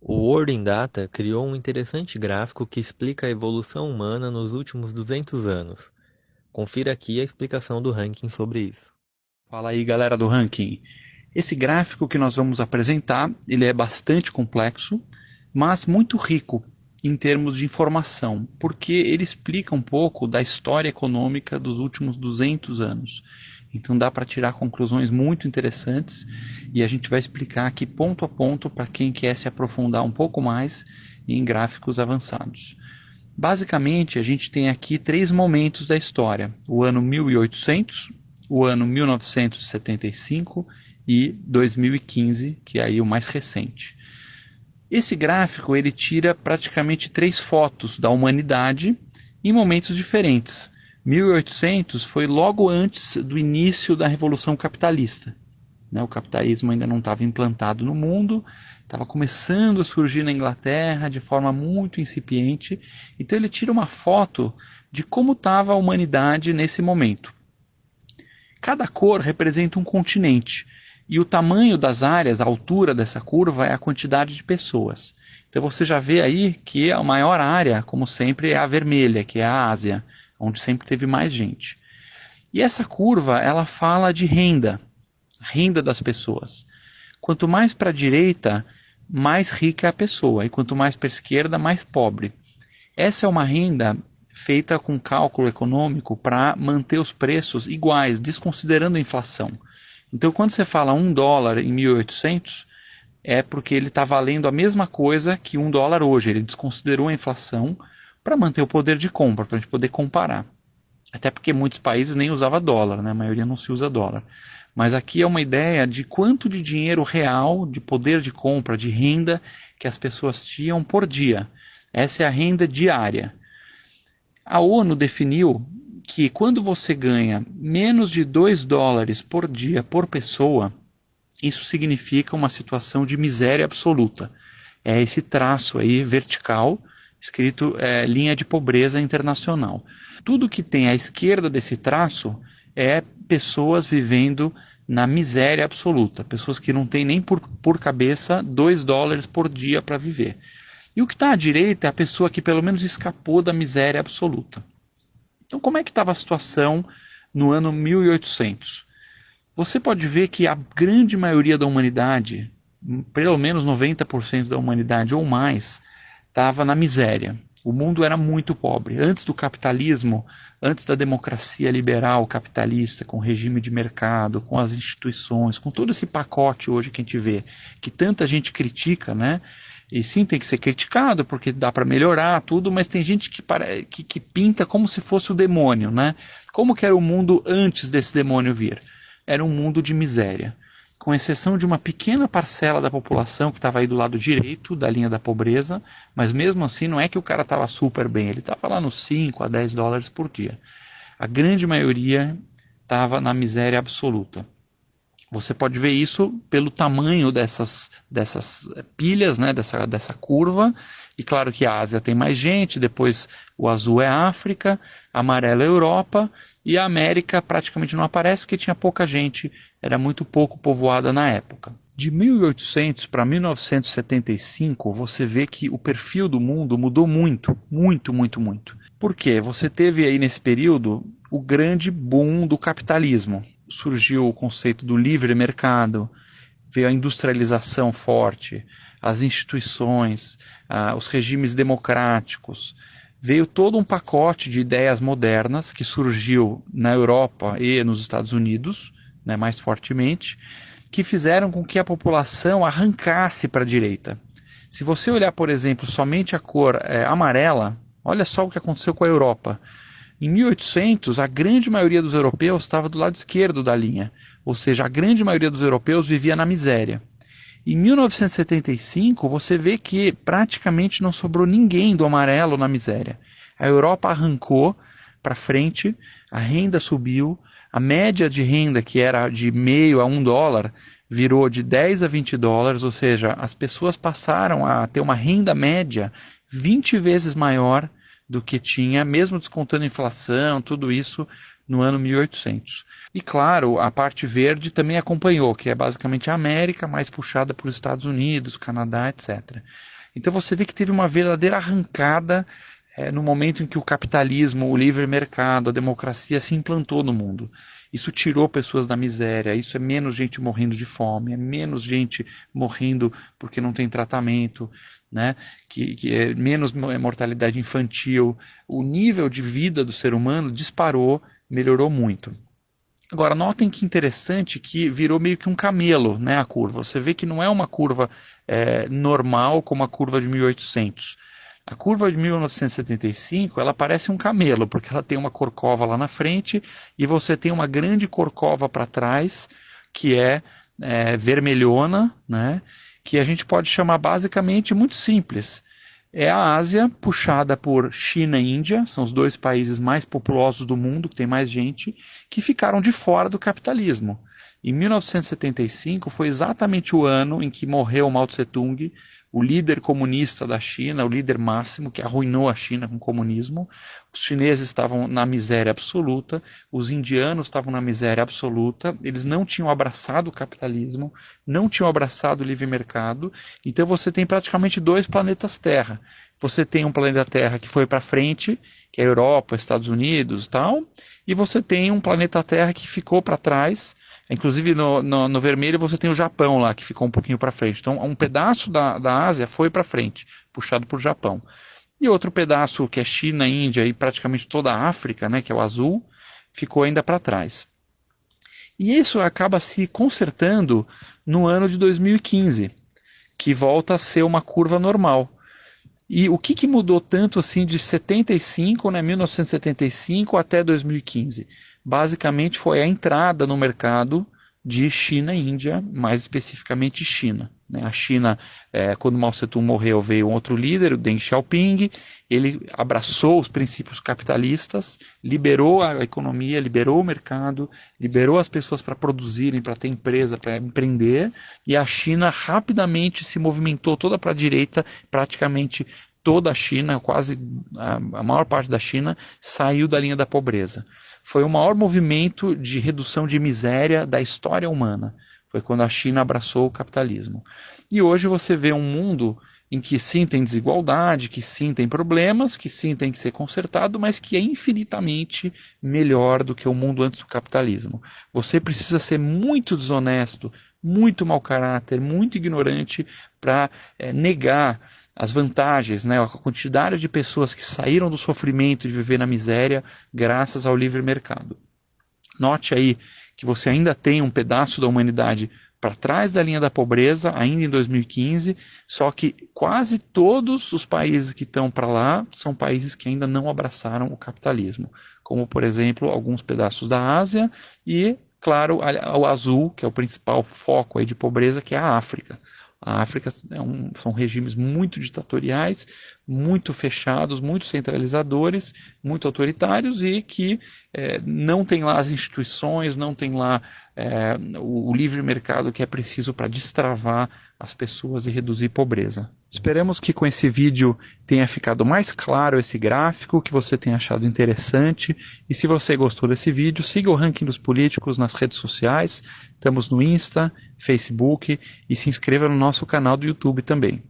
O World in Data criou um interessante gráfico que explica a evolução humana nos últimos 200 anos. Confira aqui a explicação do ranking sobre isso. Fala aí, galera do ranking. Esse gráfico que nós vamos apresentar, ele é bastante complexo, mas muito rico em termos de informação, porque ele explica um pouco da história econômica dos últimos 200 anos. Então dá para tirar conclusões muito interessantes e a gente vai explicar aqui ponto a ponto para quem quer se aprofundar um pouco mais em gráficos avançados. Basicamente, a gente tem aqui três momentos da história: o ano 1800, o ano 1975 e 2015, que é aí o mais recente. Esse gráfico ele tira praticamente três fotos da humanidade em momentos diferentes. 1800 foi logo antes do início da Revolução Capitalista. O capitalismo ainda não estava implantado no mundo, estava começando a surgir na Inglaterra de forma muito incipiente. Então ele tira uma foto de como estava a humanidade nesse momento. Cada cor representa um continente e o tamanho das áreas, a altura dessa curva é a quantidade de pessoas. Então você já vê aí que a maior área, como sempre, é a vermelha, que é a Ásia, onde sempre teve mais gente. E essa curva, ela fala de renda, renda das pessoas. Quanto mais para a direita, mais rica é a pessoa, e quanto mais para a esquerda, mais pobre. Essa é uma renda feita com cálculo econômico para manter os preços iguais, desconsiderando a inflação. Então, quando você fala $1 em 1800, é porque ele está valendo a mesma coisa que $1 hoje. Ele desconsiderou a inflação para manter o poder de compra, para a gente poder comparar. Até porque muitos países nem usavam dólar, né? A maioria não se usa dólar. Mas aqui é uma ideia de quanto de dinheiro real, de poder de compra, de renda que as pessoas tinham por dia. Essa é a renda diária. A ONU definiu que quando você ganha menos de $2 por dia por pessoa, isso significa uma situação de miséria absoluta. É esse traço aí vertical, escrito linha de pobreza internacional. Tudo que tem à esquerda desse traço é pessoas vivendo na miséria absoluta, pessoas que não têm nem por cabeça $2 por dia para viver. E o que está à direita é a pessoa que pelo menos escapou da miséria absoluta. Então, como é que estava a situação no ano 1800? Você pode ver que a grande maioria da humanidade, pelo menos 90% da humanidade ou mais, estava na miséria. O mundo era muito pobre. Antes do capitalismo, antes da democracia liberal capitalista, com regime de mercado, com as instituições, com todo esse pacote hoje que a gente vê, que tanta gente critica, né? E sim, tem que ser criticado, porque dá para melhorar tudo, mas tem gente que pinta como se fosse o demônio, né? Como que era o mundo antes desse demônio vir? Era um mundo de miséria. Com exceção de uma pequena parcela da população que estava aí do lado direito da linha da pobreza, mas mesmo assim não é que o cara estava super bem, ele estava lá nos $5 a $10 por dia. A grande maioria estava na miséria absoluta. Você pode ver isso pelo tamanho dessas pilhas, né, dessa curva. E claro que a Ásia tem mais gente, depois o azul é a África, amarelo é a Europa, e a América praticamente não aparece porque tinha pouca gente, era muito pouco povoada na época. De 1800 para 1975, você vê que o perfil do mundo mudou muito, muito, muito, muito. Por quê? Você teve aí nesse período o grande boom do capitalismo. Surgiu o conceito do livre mercado, veio a industrialização forte, as instituições, os regimes democráticos, veio todo um pacote de ideias modernas que surgiu na Europa e nos Estados Unidos, né, mais fortemente, que fizeram com que a população arrancasse para a direita. Se você olhar, por exemplo, somente a cor amarela, olha só o que aconteceu com a Europa. Em 1800, a grande maioria dos europeus estava do lado esquerdo da linha, ou seja, a grande maioria dos europeus vivia na miséria. Em 1975, você vê que praticamente não sobrou ninguém do amarelo na miséria. A Europa arrancou para frente, a renda subiu, a média de renda, que era de meio a $1, virou de 10 a $20, ou seja, as pessoas passaram a ter uma renda média 20 vezes maior do que tinha, mesmo descontando inflação, tudo isso, no ano 1800. E claro, a parte verde também acompanhou, que é basicamente a América, mais puxada para os Estados Unidos, Canadá, etc. Então você vê que teve uma verdadeira arrancada no momento em que o capitalismo, o livre mercado, a democracia se implantou no mundo. Isso tirou pessoas da miséria, isso é menos gente morrendo de fome, é menos gente morrendo porque não tem tratamento, né? que é menos mortalidade infantil. O nível de vida do ser humano disparou, melhorou muito. Agora, notem que interessante que virou meio que um camelo, né, a curva. Você vê que não é uma curva normal como a curva de 1800. A curva de 1975, ela parece um camelo, porque ela tem uma corcova lá na frente e você tem uma grande corcova para trás, que vermelhona, né, que a gente pode chamar basicamente muito simples. É a Ásia, puxada por China e Índia, são os dois países mais populosos do mundo, que tem mais gente, que ficaram de fora do capitalismo. Em 1975 foi exatamente o ano em que morreu Mao Tse-tung, o líder comunista da China, o líder máximo que arruinou a China com o comunismo. Os chineses estavam na miséria absoluta, os indianos estavam na miséria absoluta, eles não tinham abraçado o capitalismo, não tinham abraçado o livre mercado, então você tem praticamente dois planetas Terra. Você tem um planeta Terra que foi para frente, que é a Europa, Estados Unidos e tal, e você tem um planeta Terra que ficou para trás. Inclusive no vermelho você tem o Japão lá, que ficou um pouquinho para frente. Então um pedaço da Ásia foi para frente, puxado por Japão. E outro pedaço, que é China, Índia e praticamente toda a África, né, que é o azul, ficou ainda para trás. E isso acaba se consertando no ano de 2015, que volta a ser uma curva normal. E o que mudou tanto assim de 75, né, 1975 até 2015? Basicamente foi a entrada no mercado de China e Índia, mais especificamente China. A China, quando Mao Tse-tung morreu, veio um outro líder, o Deng Xiaoping, ele abraçou os princípios capitalistas, liberou a economia, liberou o mercado, liberou as pessoas para produzirem, para ter empresa, para empreender, e a China rapidamente se movimentou toda para a direita, praticamente toda a China, quase a maior parte da China, saiu da linha da pobreza. Foi o maior movimento de redução de miséria da história humana. Foi quando a China abraçou o capitalismo. E hoje você vê um mundo em que sim tem desigualdade, que sim tem problemas, que sim tem que ser consertado, mas que é infinitamente melhor do que o mundo antes do capitalismo. Você precisa ser muito desonesto, muito mau caráter, muito ignorante para negar as vantagens, né, a quantidade de pessoas que saíram do sofrimento de viver na miséria graças ao livre mercado. Note aí que você ainda tem um pedaço da humanidade para trás da linha da pobreza, ainda em 2015, só que quase todos os países que estão para lá são países que ainda não abraçaram o capitalismo, como, por exemplo, alguns pedaços da Ásia e, claro, o azul, que é o principal foco aí de pobreza, que é a África. A África são regimes muito ditatoriais, muito fechados, muito centralizadores, muito autoritários e que não tem lá as instituições, não tem lá o livre mercado que é preciso para destravar as pessoas e reduzir pobreza. Esperamos que com esse vídeo tenha ficado mais claro esse gráfico, que você tenha achado interessante. E se você gostou desse vídeo, siga o Ranking dos Políticos nas redes sociais. Estamos no Insta, Facebook e se inscreva no nosso canal do YouTube também.